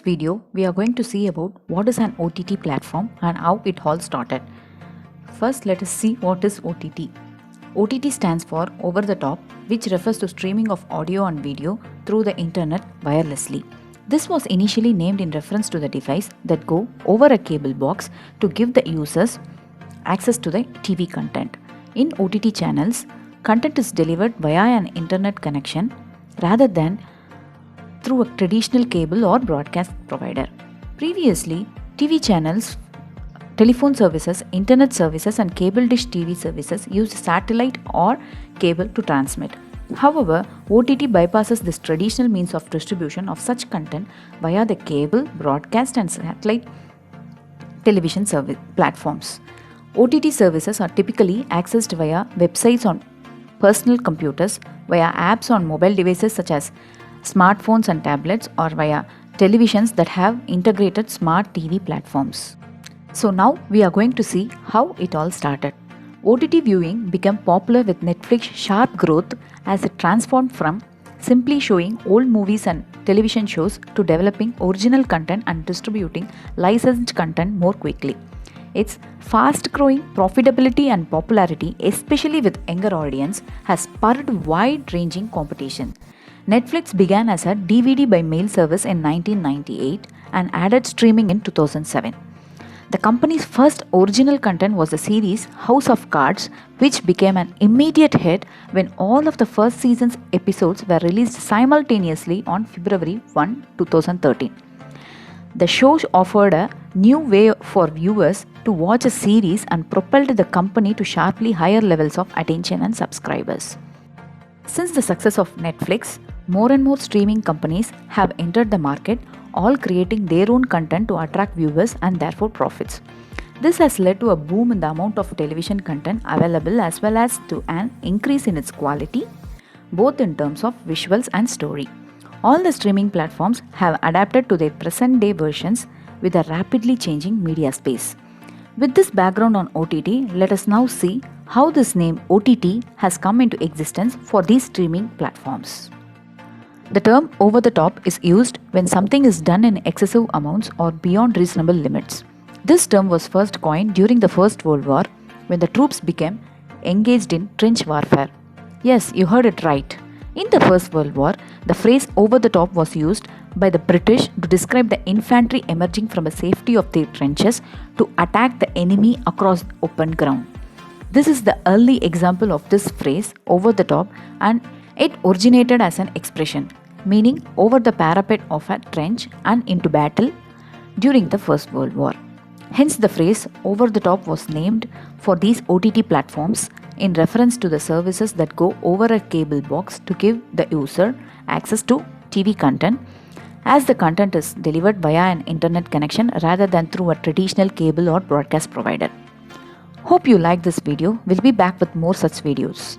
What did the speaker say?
video, we are going to see about what is an OTT platform and how it all started. First, let us see what is OTT. OTT stands for over the top, which refers to streaming of audio and video through the internet wirelessly. This was initially named in reference to the device that go over a cable box to give the users access to the TV content. In OTT channels, content is delivered via an internet connection rather than through a traditional cable or broadcast provider. Previously, TV channels, telephone services, internet services, and cable dish TV services used satellite or cable to transmit. However, OTT bypasses this traditional means of distribution of such content via the cable, broadcast, and satellite television service platforms. OTT services are typically accessed via websites on personal computers, via apps on mobile devices such as smartphones and tablets, or via televisions that have integrated smart TV platforms. So now we are going to see how it all started. OTT viewing became popular with Netflix's sharp growth as it transformed from simply showing old movies and television shows to developing original content and distributing licensed content more quickly. Its fast-growing profitability and popularity, especially with younger audience, has spurred wide-ranging competition. Netflix began as a DVD by mail service in 1998 and added streaming in 2007. The company's first original content was the series House of Cards, which became an immediate hit when all of the first season's episodes were released simultaneously on February 1, 2013. The show offered a new way for viewers to watch a series and propelled the company to sharply higher levels of attention and subscribers. Since the success of Netflix, more and more streaming companies have entered the market, all creating their own content to attract viewers and therefore profits. This has led to a boom in the amount of television content available as well as to an increase in its quality, both in terms of visuals and story. All the streaming platforms have adapted to their present day versions with a rapidly changing media space. With this background on OTT, let us now see how this name OTT has come into existence for these streaming platforms. The term over the top is used when something is done in excessive amounts or beyond reasonable limits. This term was first coined during the First World War when the troops became engaged in trench warfare. Yes, you heard it right. In the First World War, the phrase over the top was used by the British to describe the infantry emerging from the safety of their trenches to attack the enemy across open ground. This is the early example of this phrase over the top, and it originated as an expression meaning over the parapet of a trench and into battle during the First World War. Hence, the phrase over the top was named for these OTT platforms in reference to the services that go over a cable box to give the user access to TV content, as the content is delivered via an internet connection rather than through a traditional cable or broadcast provider. Hope you like this video. We'll be back with more such videos.